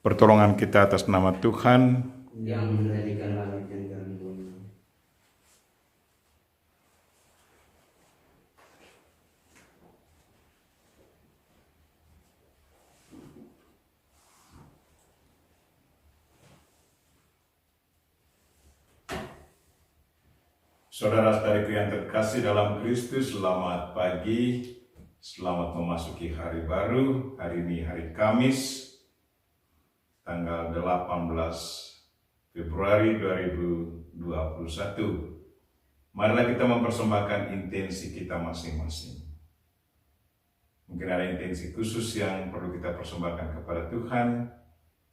pertolongan kita atas nama Tuhan yang menjadikan langit dan bumi. Saudara-saudariku yang terkasih dalam Kristus, selamat pagi, selamat memasuki hari baru. Hari ini hari Kamis, tanggal 18 Februari 2021. Marilah kita mempersembahkan intensi kita masing-masing. Mungkin ada intensi khusus yang perlu kita persembahkan kepada Tuhan.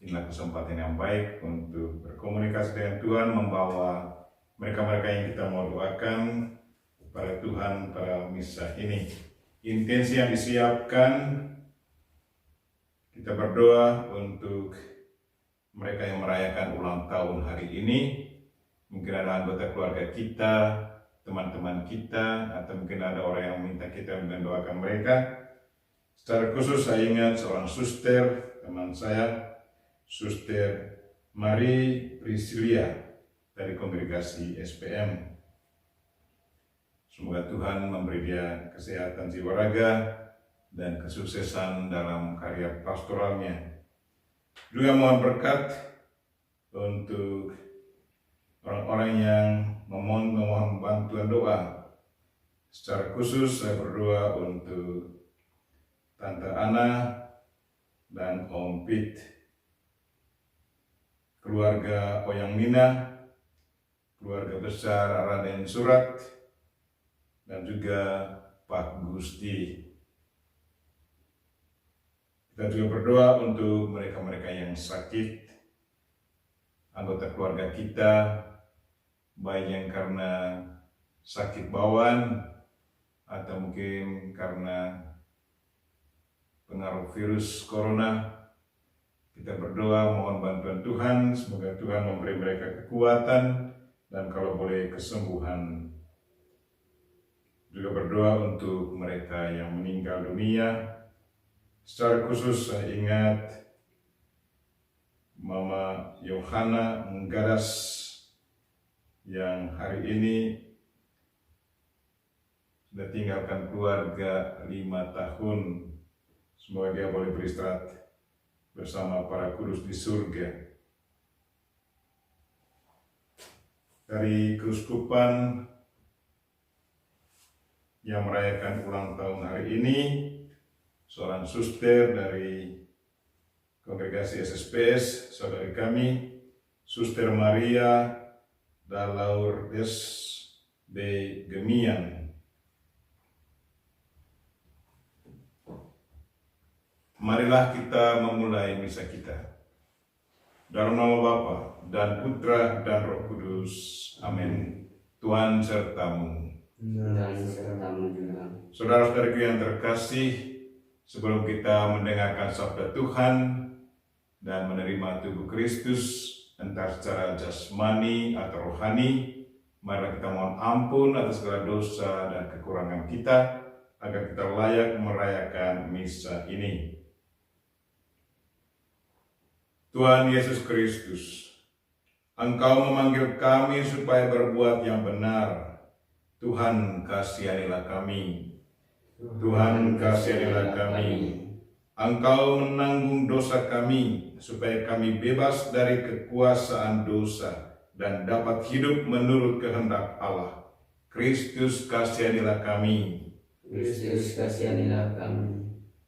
Inilah kesempatan yang baik untuk berkomunikasi dengan Tuhan, membawa mereka-mereka yang kita mau doakan kepada Tuhan pada misa ini. Intensi yang disiapkan, kita berdoa untuk mereka yang merayakan ulang tahun hari ini. Mungkin ada anggota keluarga kita, teman-teman kita, atau mungkin ada orang yang minta kita mendoakan mereka. Secara khusus saya ingat seorang suster, teman saya, Suster Marie Priscilia dari kongregasi SPM. Semoga Tuhan memberi dia kesehatan jiwa raga dan kesuksesan dalam karya pastoralnya. Juga mohon berkat untuk orang-orang yang memohon bantuan doa. Secara khusus saya berdoa untuk Tante Ana dan Om Pit, keluarga Oyang Nina, keluarga besar Raden Surat, dan juga Pak Gusti. Kita juga berdoa untuk mereka-mereka yang sakit, anggota keluarga kita, baik yang karena sakit bawaan atau mungkin karena pengaruh virus corona. Kita berdoa mohon bantuan Tuhan, semoga Tuhan memberi mereka kekuatan dan kalau boleh kesembuhan. Juga berdoa untuk mereka yang meninggal dunia. Secara khusus saya ingat Mama Yohana Menggaras yang hari ini sudah tinggalkan keluarga 5 tahun. Semoga dia boleh beristirahat bersama para kudus di surga. Dari keuskupan yang merayakan ulang tahun hari ini, seorang suster dari kongregasi SSPS, saudari kami, Suster Maria Dalaurdes de Gemian. Marilah kita memulai misa kita. Dalam nama Bapa dan Putra dan Roh Kudus. Amin. Tuhan sertamu. Dan sertamu juga. Saudara-saudariku yang terkasih, sebelum kita mendengarkan sabda Tuhan dan menerima tubuh Kristus, entah secara jasmani atau rohani, marilah kita mohon ampun atas segala dosa dan kekurangan kita, agar kita layak merayakan misa ini. Tuhan Yesus Kristus, Engkau memanggil kami supaya berbuat yang benar. Tuhan, kasihanilah kami. Tuhan, kasihanilah kami. Engkau menanggung dosa kami, supaya kami bebas dari kekuasaan dosa dan dapat hidup menurut kehendak Allah. Kristus, kasihanilah kami. Kristus, kasihanilah kami.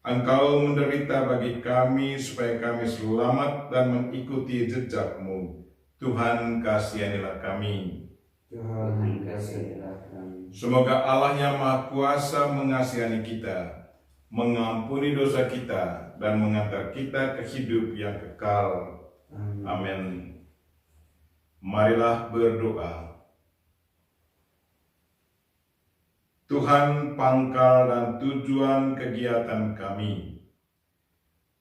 Engkau menderita bagi kami, supaya kami selamat dan mengikuti jejak-Mu. Tuhan, kasihanilah kami. Tuhan, kasihanilah kami. Semoga Allah yang Maha Kuasa mengasihani kita, mengampuni dosa kita, dan mengantar kita ke hidup yang kekal. Amin. Marilah berdoa. Tuhan, pangkal dan tujuan kegiatan kami,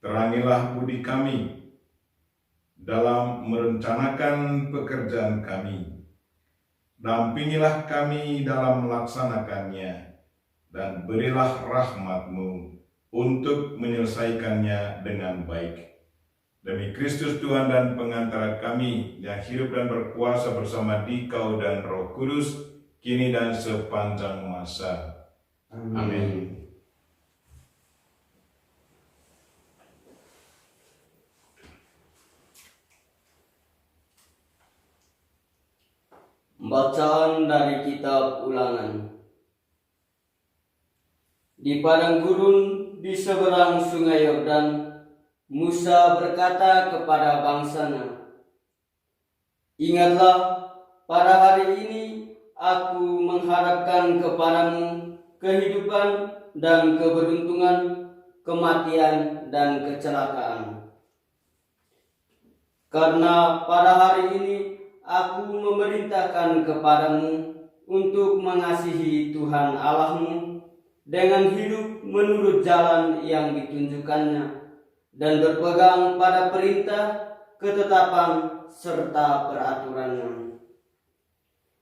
terangilah budi kami dalam merencanakan pekerjaan kami. Dampingilah kami dalam melaksanakannya, dan berilah rahmat-Mu untuk menyelesaikannya dengan baik. Demi Kristus Tuhan dan pengantara kami yang hidup dan berkuasa bersama Dikau dan Roh Kudus, kini dan sepanjang masa. Amin. Bacaan dari kitab Ulangan. Di padang gurun di seberang sungai Yordan, Musa berkata kepada bangsanya, "Ingatlah, pada hari ini aku mengharapkan kepadamu kehidupan dan keberuntungan, kematian dan kecelakaan. Karena pada hari ini aku memerintahkan kepadamu untuk mengasihi Tuhan Allahmu dengan hidup menurut jalan yang ditunjukkannya dan berpegang pada perintah, ketetapan, serta peraturannya.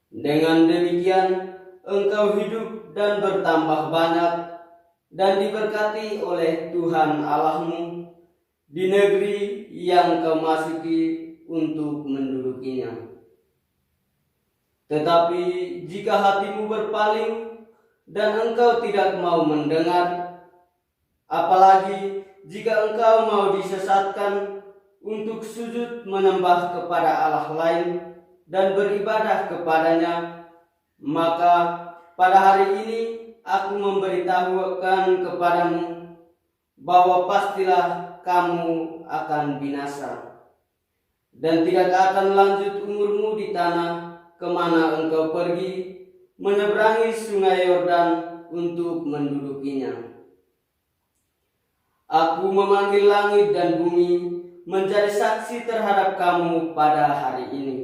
Dengan demikian engkau hidup dan bertambah banyak dan diberkati oleh Tuhan Allahmu di negeri yang kau masuki untuk mendudukinya. Tetapi jika hatimu berpaling dan engkau tidak mau mendengar, apalagi jika engkau mau disesatkan untuk sujud menyembah kepada Allah lain dan beribadah kepadanya, maka pada hari ini aku memberitahukan kepadamu bahwa pastilah kamu akan binasa, dan tidak akan lanjut umurmu di tanah kemana engkau pergi menyeberangi sungai Yordan untuk mendudukinya. Aku memanggil langit dan bumi menjadi saksi terhadap kamu pada hari ini.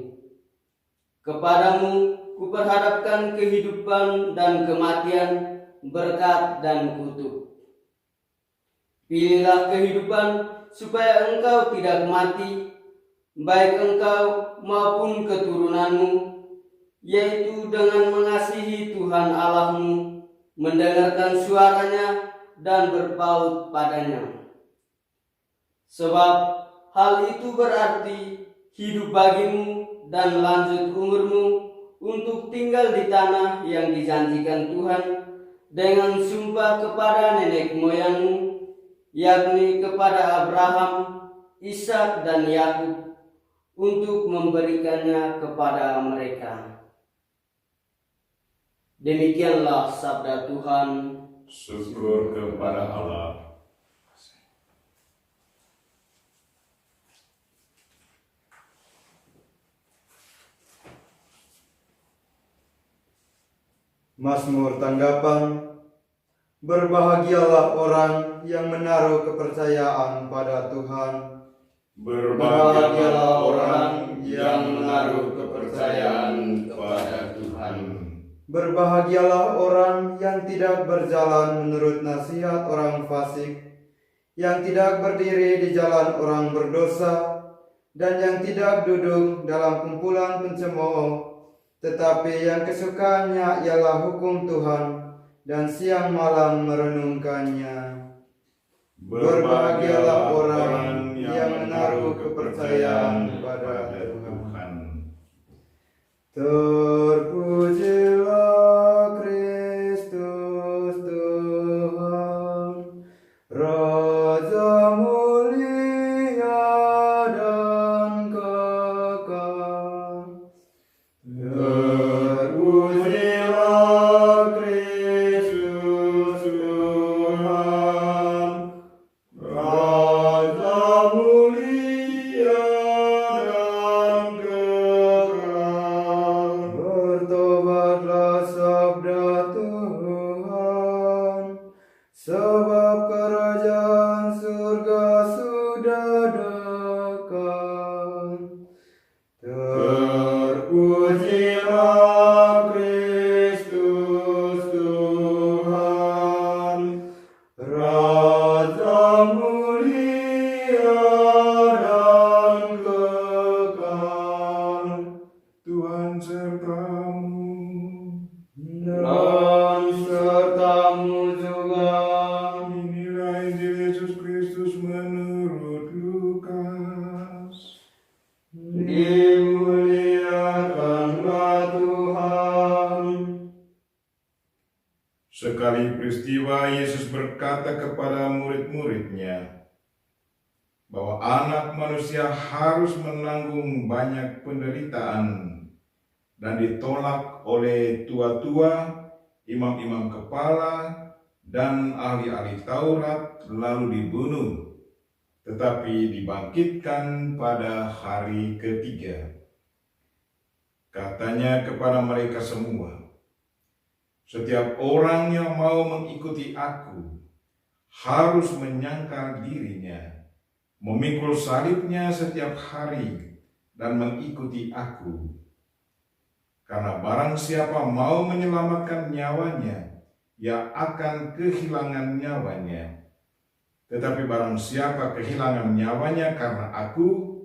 Kepadamu kuperhadapkan kehidupan dan kematian, berkat dan kutuk. Pilihlah kehidupan supaya engkau tidak mati, baik engkau maupun keturunanmu, yaitu dengan mengasihi Tuhan Allahmu, mendengarkan suaranya dan berpaut padanya. Sebab hal itu berarti hidup bagimu dan lanjut umurmu untuk tinggal di tanah yang dijanjikan Tuhan dengan sumpah kepada nenek moyangmu, yakni kepada Abraham, Ishak dan Yakub, untuk memberikannya kepada mereka." Demikianlah sabda Tuhan. Syukur kepada Allah. Mazmur tanggapan. Berbahagialah orang yang menaruh kepercayaan pada Tuhan. Berbahagialah orang yang menaruh kepercayaan kepada Tuhan. Berbahagialah orang yang tidak berjalan menurut nasihat orang fasik, yang tidak berdiri di jalan orang berdosa, dan yang tidak duduk dalam kumpulan pencemooh, tetapi yang kesukaannya ialah hukum Tuhan, dan siang malam merenungkannya. Berbahagialah orang yang menaruh kepercayaan pada Tuhan. Terpujilah Kristus Tuhan, Raja mulia dan kekal. Terpujilah Kristus Tuhan, Raja mulia dan kekal. Bertobatlah sabda Tuhan, sebab kerajaan surga sudah dekat. Terpujilah Kristus Tuhan, Raja mulia dan kekal. Tuhan sertamu. Dan sertamu juga. Inilah Injil Yesus Kristus menurut Lukas. Dimuliakanlah Tuhan. Sekali peristiwa Yesus berkata kepada murid-muridnya bahwa anak manusia harus menanggung banyak penderitaan dan ditolak oleh tua-tua, imam-imam kepala, dan ahli-ahli Taurat, lalu dibunuh, tetapi dibangkitkan pada hari ketiga. Katanya kepada mereka semua, setiap orang yang mau mengikuti aku harus menyangkal dirinya, memikul salibnya setiap hari, dan mengikuti aku. Karena barang siapa mau menyelamatkan nyawanya, ia akan kehilangan nyawanya. Tetapi barang siapa kehilangan nyawanya karena aku,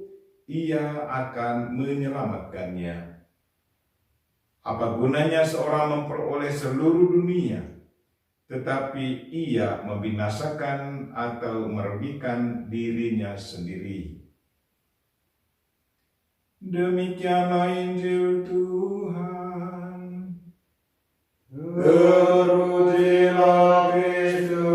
ia akan menyelamatkannya. Apa gunanya seorang memperoleh seluruh dunia, tetapi ia membinasakan atau merugikan dirinya sendiri? Demikianlah Injil Tuhan. Terpujilah Kristus.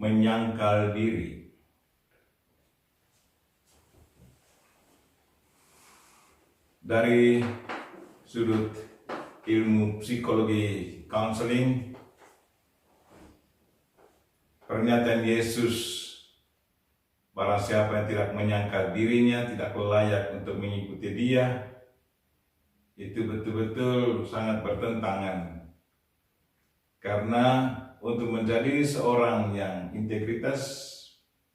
Menyangkal diri. Dari sudut ilmu psikologi counseling, pernyataan Yesus, barang siapa yang tidak menyangkal dirinya, tidak layak untuk mengikuti Dia, itu betul-betul sangat bertentangan. Karena untuk menjadi seorang yang integritas,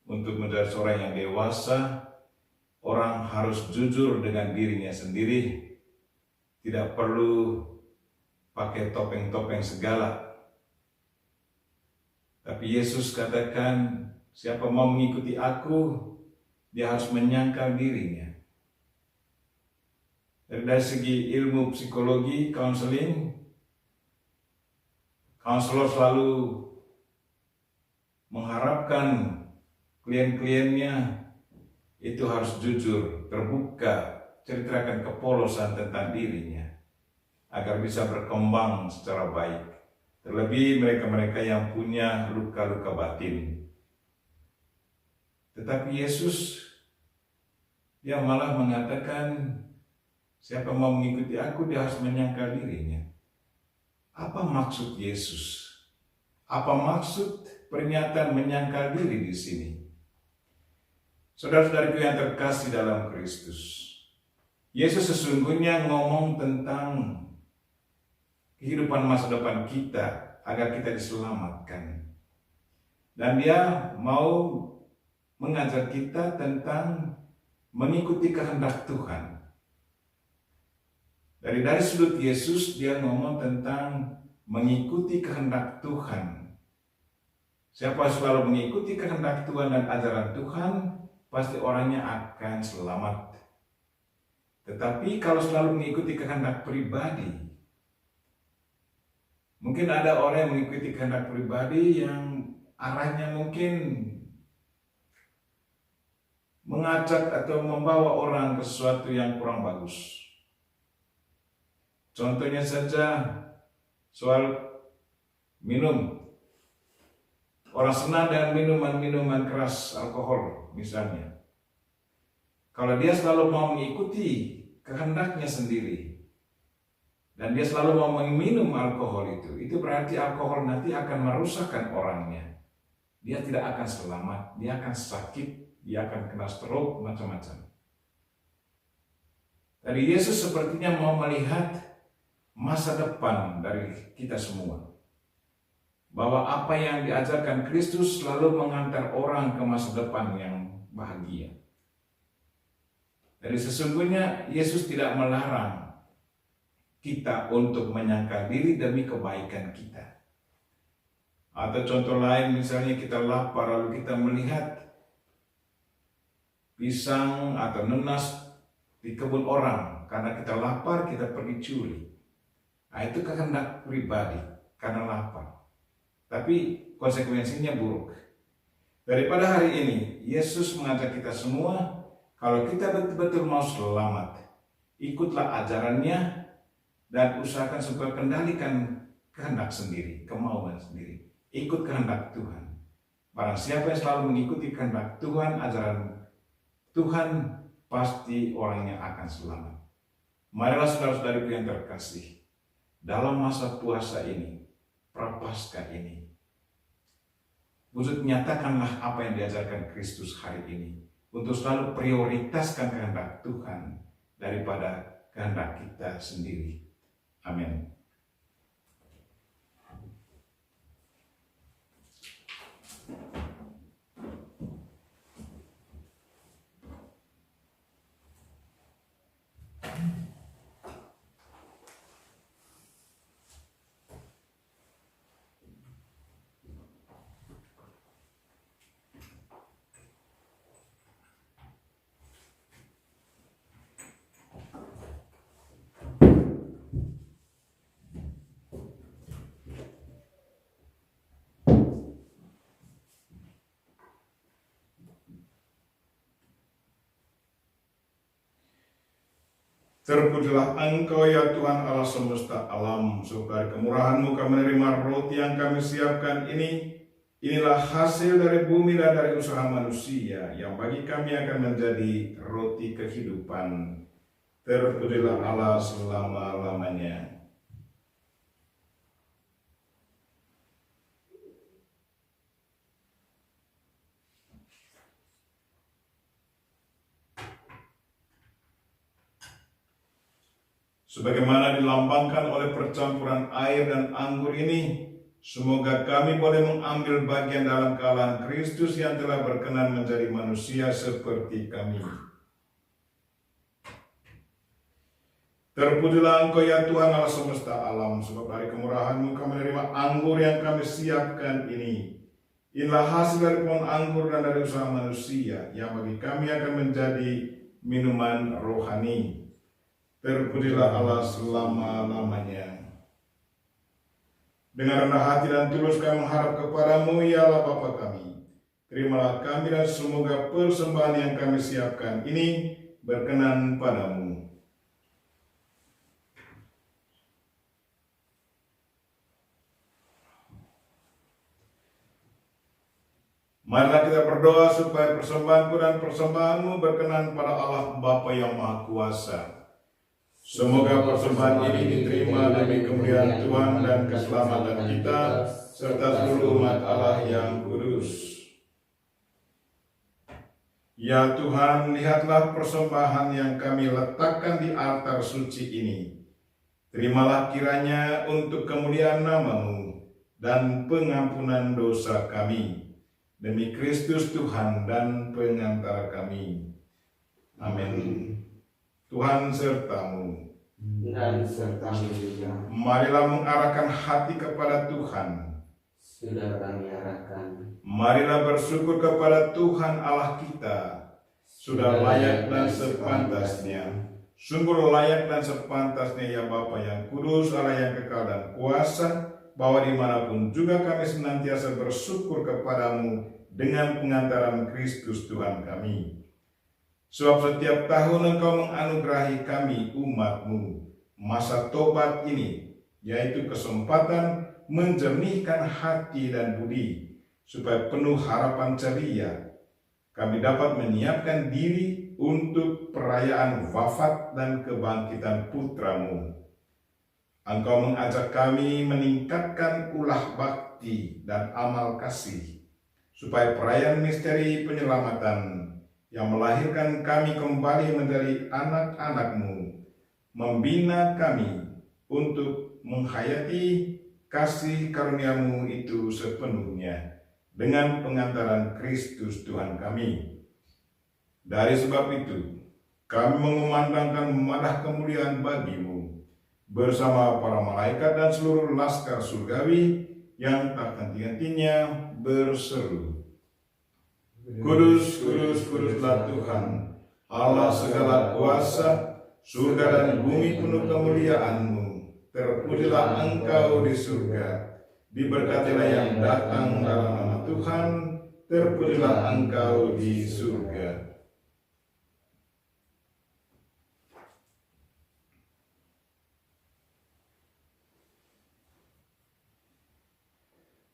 untuk menjadi seorang yang dewasa, orang harus jujur dengan dirinya sendiri, tidak perlu pakai topeng-topeng segala. Tapi Yesus katakan, siapa mau mengikuti aku, dia harus menyangkal dirinya. Dari segi ilmu psikologi, counseling, konselor selalu mengharapkan klien-kliennya itu harus jujur, terbuka, ceritakan kepolosan tentang dirinya, agar bisa berkembang secara baik. Terlebih mereka-mereka yang punya luka-luka batin. Tetapi Yesus, dia malah mengatakan, siapa mau mengikuti aku, dia harus menyangkal dirinya. Apa maksud Yesus? Apa maksud pernyataan menyangkal diri di sini? Saudara-saudariku yang terkasih dalam Kristus, Yesus sesungguhnya ngomong tentang kehidupan masa depan kita agar kita diselamatkan. Dan dia mau mengajar kita tentang mengikuti kehendak Tuhan. Dari sudut Yesus, dia ngomong tentang mengikuti kehendak Tuhan. Siapa selalu mengikuti kehendak Tuhan dan ajaran Tuhan, pasti orangnya akan selamat. Tetapi kalau selalu mengikuti kehendak pribadi, mungkin ada orang yang mengikuti kehendak pribadi yang arahnya mungkin mengajak atau membawa orang ke sesuatu yang kurang bagus. Contohnya saja soal minum. Orang senang dengan minuman-minuman keras, alkohol misalnya. Kalau dia selalu mau mengikuti kehendaknya sendiri, dan dia selalu mau minum alkohol itu berarti alkohol nanti akan merusakkan orangnya. Dia tidak akan selamat, dia akan sakit, dia akan kena stroke, macam-macam. Dari Yesus sepertinya mau melihat masa depan dari kita semua. Bahwa apa yang diajarkan Kristus selalu mengantar orang ke masa depan yang bahagia. Jadi sesungguhnya Yesus tidak melarang kita untuk menyangkal diri demi kebaikan kita. Atau contoh lain, misalnya kita lapar lalu kita melihat pisang atau nenas di kebun orang karena kita lapar, kita pergi curi. Nah, itu kehendak pribadi karena lapar. Tapi konsekuensinya buruk. Daripada hari ini, Yesus mengajak kita semua, kalau kita betul-betul mau selamat, ikutlah ajarannya dan usahakan supaya kendalikan kehendak sendiri, kemauan sendiri. Ikut kehendak Tuhan. Barang siapa yang selalu mengikuti kehendak Tuhan, ajaran Tuhan, pasti orangnya akan selamat. Marilah saudara-saudariku yang terkasih, dalam masa puasa ini, Prapaskah ini, wujud nyatakanlah apa yang diajarkan Kristus hari ini, untuk selalu prioritaskan kehendak Tuhan daripada kehendak kita sendiri. Amin. Terpujilah Engkau ya Tuhan Allah semesta alam, sebab dari kemurahan-Mu kami menerima roti yang kami siapkan ini. Inilah hasil dari bumi dan dari usaha manusia, yang bagi kami akan menjadi roti kehidupan. Terpujilah Allah selama-lamanya. Sebagaimana dilambangkan oleh percampuran air dan anggur ini, semoga kami boleh mengambil bagian dalam kealahan Kristus yang telah berkenan menjadi manusia seperti kami. Terpujilah Engkau ya Tuhan Allah semesta alam, sebab dari kemurahan-Mu kami menerima anggur yang kami siapkan ini. Inilah hasil dari pohon anggur dan dari usaha manusia, yang bagi kami akan menjadi minuman rohani. Terpujilah Allah selama-lamanya. Dengan rendah hati dan tulus kami mengharap kepadamu, ya Allah Bapa kami. Terimalah kami dan semoga persembahan yang kami siapkan ini berkenan padamu. Marilah kita berdoa supaya persembahanku dan persembahanmu berkenan pada Allah Bapa yang Maha Kuasa. Semoga persembahan ini diterima demi kemuliaan Tuhan dan keselamatan kita, serta seluruh umat Allah yang kudus. Ya Tuhan, lihatlah persembahan yang kami letakkan di altar suci ini. Terimalah kiranya untuk kemuliaan nama-Mu dan pengampunan dosa kami. Demi Kristus Tuhan dan pengantara kami. Amin. Tuhan sertamu. Dan sertamu juga. Marilah mengarahkan hati kepada Tuhan. Sudah kami arahkan. Marilah bersyukur kepada Tuhan Allah kita. Sudah layak dan sepantasnya. Sungguh layak dan sepantasnya ya Bapa yang kudus, Allah yang kekal dan kuasa, bahwa dimanapun juga kami senantiasa bersyukur kepadamu dengan pengantaran Kristus Tuhan kami. Sebab setiap tahun Engkau menganugerahi kami umat-Mu masa tobat ini, yaitu kesempatan menjernihkan hati dan budi, supaya penuh harapan ceria kami dapat menyiapkan diri untuk perayaan wafat dan kebangkitan putra-Mu. Engkau mengajak kami meningkatkan ulah bakti dan amal kasih, supaya perayaan misteri penyelamatan yang melahirkan kami kembali menjadi anak-anak-Mu, membina kami untuk menghayati kasih karunia-Mu itu sepenuhnya dengan pengantaran Kristus Tuhan kami. Dari sebab itu, kami mengumandangkan madah kemuliaan bagi-Mu bersama para malaikat dan seluruh laskar surgawi yang tak henti-hentinya berseru, Kudus, kudus, kuduslah Tuhan, Allah segala kuasa, surga dan bumi penuh kemuliaan-Mu. Terpujilah Engkau di surga, diberkatilah yang datang dalam nama Tuhan, terpujilah Engkau di surga.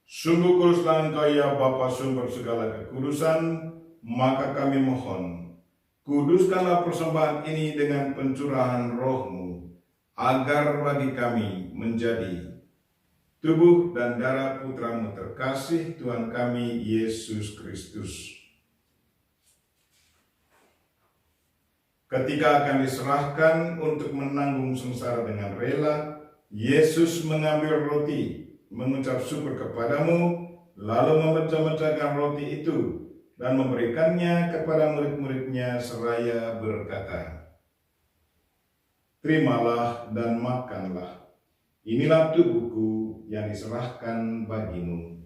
Sungguh kuduslah Engkau ya Bapa sumber segala kekudusan, maka kami mohon, kuduskanlah persembahan ini dengan pencurahan roh-Mu, agar bagi kami menjadi tubuh dan darah Putra-Mu terkasih, Tuhan kami Yesus Kristus. Ketika akan diserahkan untuk menanggung sengsara dengan rela, Yesus mengambil roti, mengucap syukur kepadamu, lalu memecah-mecahkan roti itu dan memberikannya kepada murid-muridnya seraya berkata, "Terimalah dan makanlah. Inilah tubuhku yang diserahkan bagimu."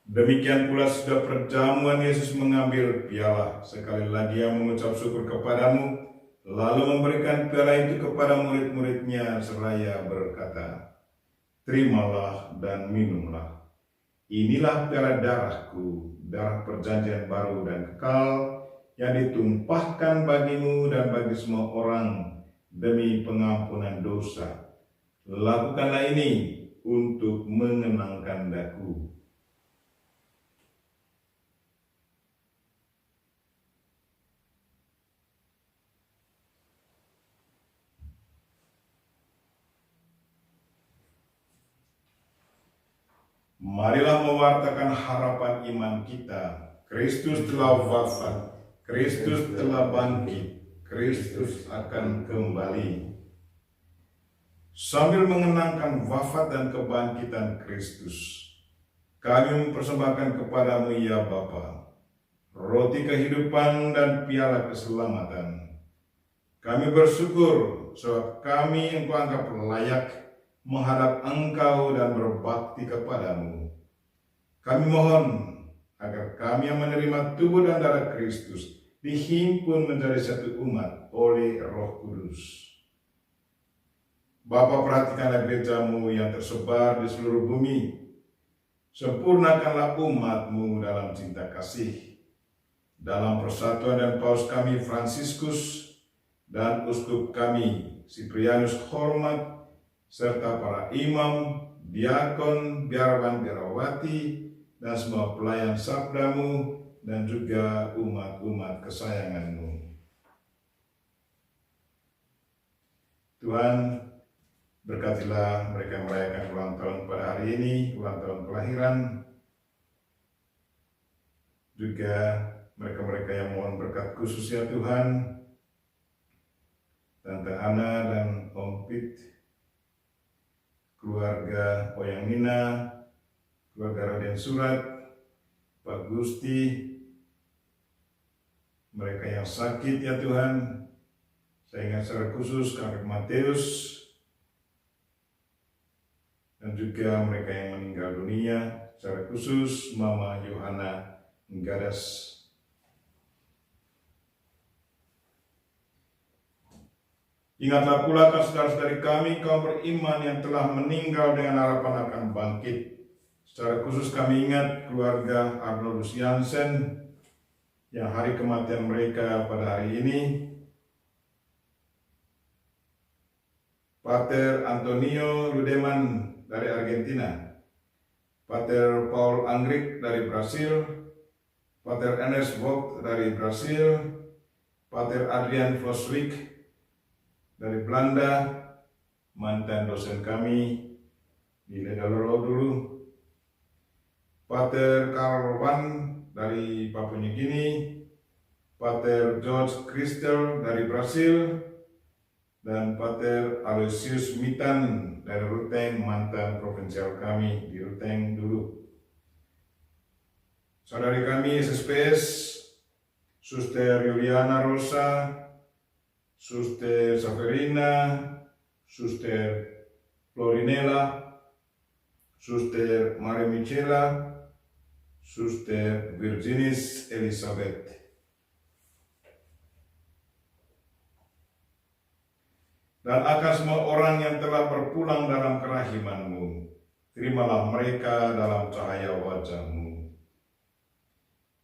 Demikian pula sudah perjamuan Yesus mengambil piala. Sekali lagi Ia mengucap syukur kepadamu, lalu memberikan piala itu kepada murid-muridnya seraya berkata, "Terimalah dan minumlah. Inilah piala darahku, darah perjanjian baru dan kekal, yang ditumpahkan bagimu dan bagi semua orang demi pengampunan dosa. Lakukanlah ini untuk mengenangkan daku." Marilah mewartakan harapan iman kita. Kristus telah wafat, Kristus telah bangkit, Kristus akan kembali. Sambil mengenangkan wafat dan kebangkitan Kristus, kami mempersembahkan kepadamu ya Bapa, roti kehidupan dan piala keselamatan. Kami bersyukur sebab kami Engkau anggap layak menghadap Engkau dan berbakti kepadamu. Kami mohon agar kami yang menerima tubuh dan darah Kristus dihimpun menjadi satu umat oleh Roh Kudus. Bapa, perhatikanlah gereja-Mu yang tersebar di seluruh bumi. Sempurnakanlah umat-Mu dalam cinta kasih. Dalam persatuan dan Paus kami Fransiskus dan Uskup kami Siprianus Hormat, serta para imam, diakon, biarawan, biarawati, dan semua pelayan sabda-Mu, dan juga umat-umat kesayangan-Mu. Tuhan, berkatilah mereka merayakan ulang tahun pada hari ini, ulang tahun kelahiran, juga mereka-mereka yang mohon berkat khusus ya Tuhan, Tante Ana dan Om Pit, keluarga Oyang Nina, keluarga Raden Surat, Pak Gusti, mereka yang sakit ya Tuhan, saya ingat secara khusus Kakek Mateus, dan juga mereka yang meninggal dunia, secara khusus Mama Yohana Nggadas. Ingatlah pula saudara-saudari kami, kaum beriman yang telah meninggal dengan harapan akan bangkit. Secara khusus kami ingat keluarga Arnoldus Jansen yang hari kematian mereka pada hari ini. Pater Antonio Ludeman dari Argentina, Pater Paul Angrik dari Brasil, Pater Ernest Vogt dari Brasil, Pater Adrian Voswijk dari Belanda, mantan dosen kami di Ledaloro dulu, Pater Karl Wan dari Papua New Guinea, Pater George Christel dari Brasil, dan Pater Aloysius Mitan dari Ruteng, mantan provinsial kami di Ruteng dulu. Saudari kami SSPS, Suster Juliana Rosa, Suster Saverina, Suster Florinella, Suster Maria Michela, Suster Virginis Elizabeth. Dan akan semua orang yang telah berpulang dalam kerahiman-Mu, terimalah mereka dalam cahaya wajah-Mu.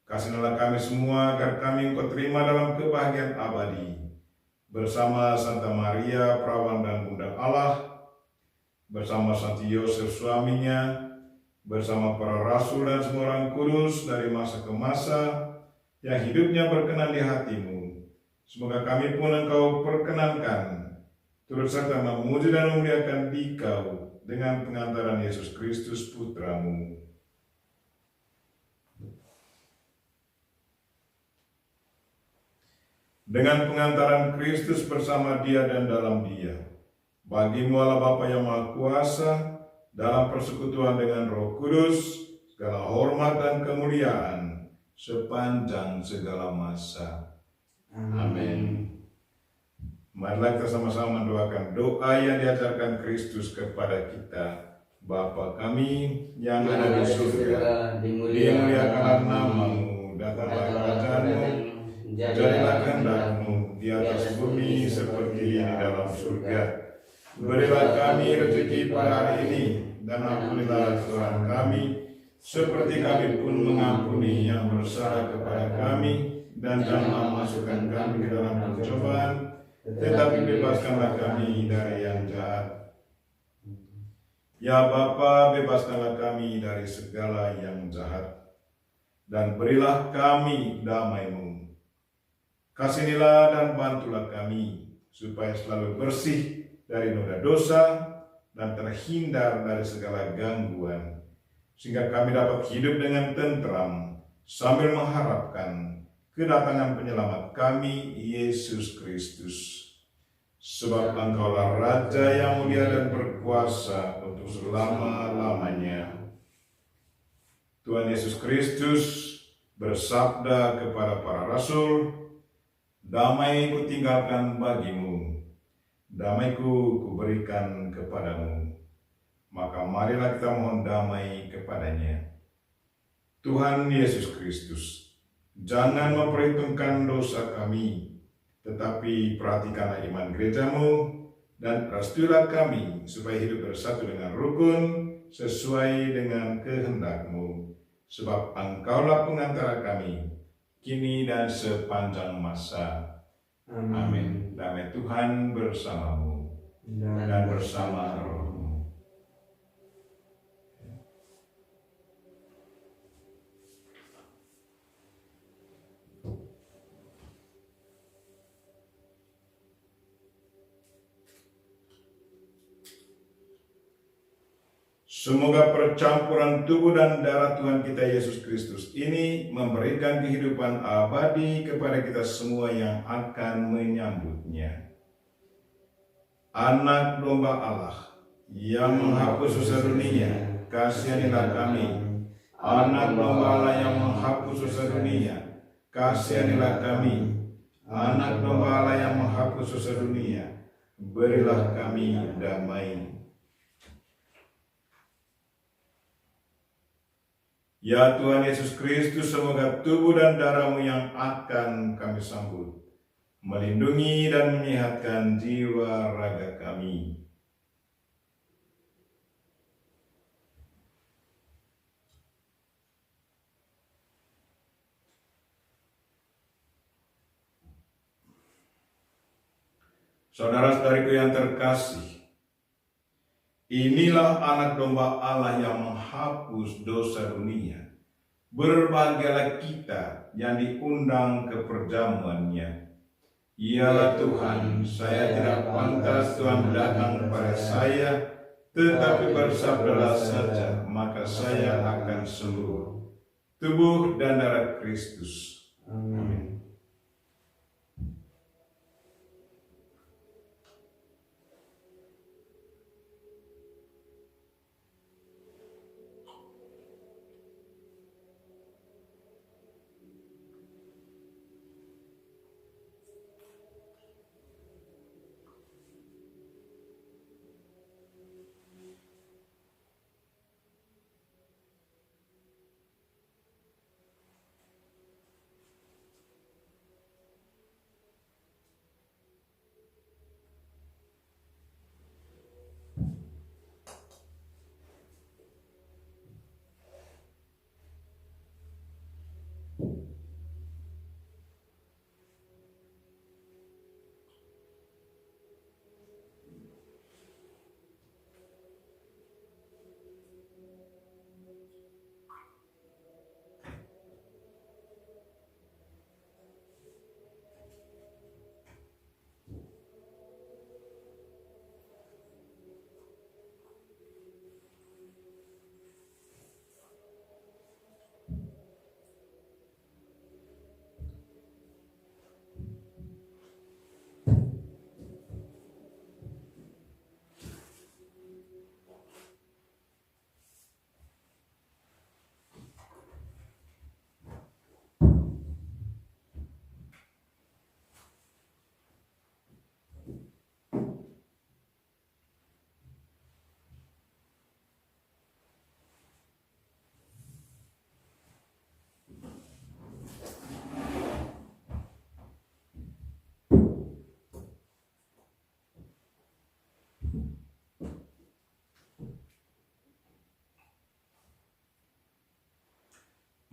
Kasihilah kami semua agar kami Engkau terima dalam kebahagiaan abadi, bersama Santa Maria, Perawan dan Bunda Allah, bersama Santi Yosef suaminya, bersama para rasul dan semua orang kudus dari masa ke masa, yang hidupnya berkenan di hati-Mu. Semoga kami pun Engkau perkenankan, turut serta memuji dan memuliakan Dikau dengan pengantaran Yesus Kristus Putra-Mu. Dengan pengantaran Kristus bersama Dia dan dalam Dia, bagi-Mu Allah Bapa yang Maha Kuasa, dalam persekutuan dengan Roh Kudus, segala hormat dan kemuliaan sepanjang segala masa. Amin. Marilah kita sama-sama mendoakan doa yang diajarkan Kristus kepada kita. Bapa kami yang ada di surga, dimuliakanlah nama-Mu, datanglah kerajaan-Mu, jadilah kehendak-Mu di atas bumi seperti di dalam surga. Berilah kami rezeki pada hari ini, dan ampunilah kesalahan kami, seperti kami pun mengampuni yang bersalah kepada kami, dan janganlah masukkan kami ke dalam pencobaan, tetapi bebaskanlah kami dari yang jahat. Ya Bapa, bebaskanlah kami dari segala yang jahat, dan berilah kami damai-Mu. Kasihanilah dan bantulah kami, supaya selalu bersih dari noda dosa, dan terhindar dari segala gangguan, sehingga kami dapat hidup dengan tentram, sambil mengharapkan kedatangan penyelamat kami, Yesus Kristus. Sebab Engkaulah Raja yang mulia dan berkuasa untuk selama-lamanya. Tuhan Yesus Kristus bersabda kepada para rasul, "Damai kutinggalkan bagimu, damai-Ku kuberikan kepadamu." Maka marilah kita mohon damai kepadanya. Tuhan Yesus Kristus, jangan memperhitungkan dosa kami, tetapi perhatikanlah iman gereja-Mu, dan restuilah kami supaya hidup bersatu dengan rukun sesuai dengan kehendak-Mu. Sebab Engkaulah pengantara kami, kini dan sepanjang masa. Amin. Damai Tuhan bersamamu dan bersama roh-Mu. Semoga percampuran tubuh dan darah Tuhan kita Yesus Kristus ini memberikan kehidupan abadi kepada kita semua yang akan menyambutnya. Anak domba Allah yang menghapus dosa dunia, kasihanilah kami. Anak domba Allah yang menghapus dosa dunia, kasihanilah kami. Anak domba Allah yang menghapus dosa dunia, berilah kami damai. Ya Tuhan Yesus Kristus, semoga tubuh dan darah-Mu yang akan kami sambut melindungi dan menyehatkan jiwa raga kami. Saudara-saudariku yang terkasih, inilah anak domba Allah yang menghapus dosa dunia. Berbahagialah kita yang diundang ke perjamuannya. Ialah Tuhan, saya tidak pantas Tuhan datang kepada saya, tetapi bersabdalah saja, maka saya akan sembuh. Tubuh dan darah Kristus. Amin.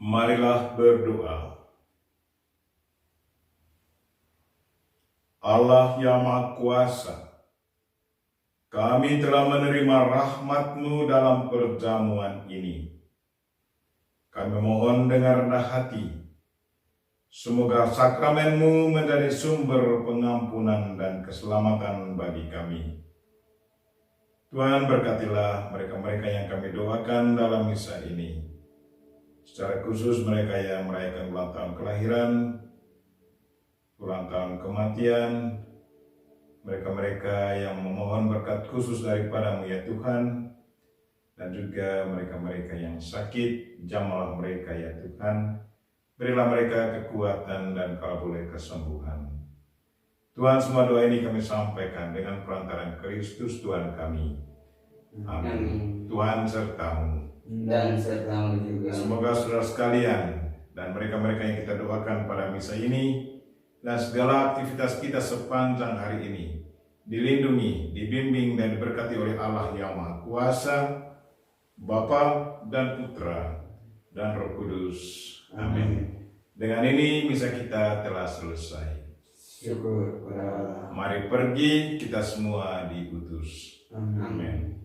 Marilah berdoa. Allah yang Maha Kuasa, kami telah menerima rahmat-Mu dalam perjamuan ini. Kami mohon dengan rendah hati, semoga sakramen-Mu menjadi sumber pengampunan dan keselamatan bagi kami. Tuhan, berkatilah mereka-mereka yang kami doakan dalam misa ini. Secara khusus mereka yang merayakan ulang tahun kelahiran, ulang tahun kematian, mereka-mereka yang memohon berkat khusus daripada-Mu ya Tuhan, dan juga mereka-mereka yang sakit, jamahlah mereka ya Tuhan, berilah mereka kekuatan dan kalau boleh kesembuhan. Tuhan, semua doa ini kami sampaikan dengan perantaraan Kristus Tuhan kami. Amin. Tuhan serta-Mu. Dan serta-Mu juga. Semoga saudara sekalian dan mereka-mereka yang kita doakan pada misa ini dan segala aktivitas kita sepanjang hari ini dilindungi, dibimbing dan diberkati oleh Allah yang Maha Kuasa, Bapa dan Putra dan Roh Kudus. Amin. Dengan ini misa kita telah selesai. Syukur kepada Allah. Mari pergi, kita semua diutus. Amin. Amin.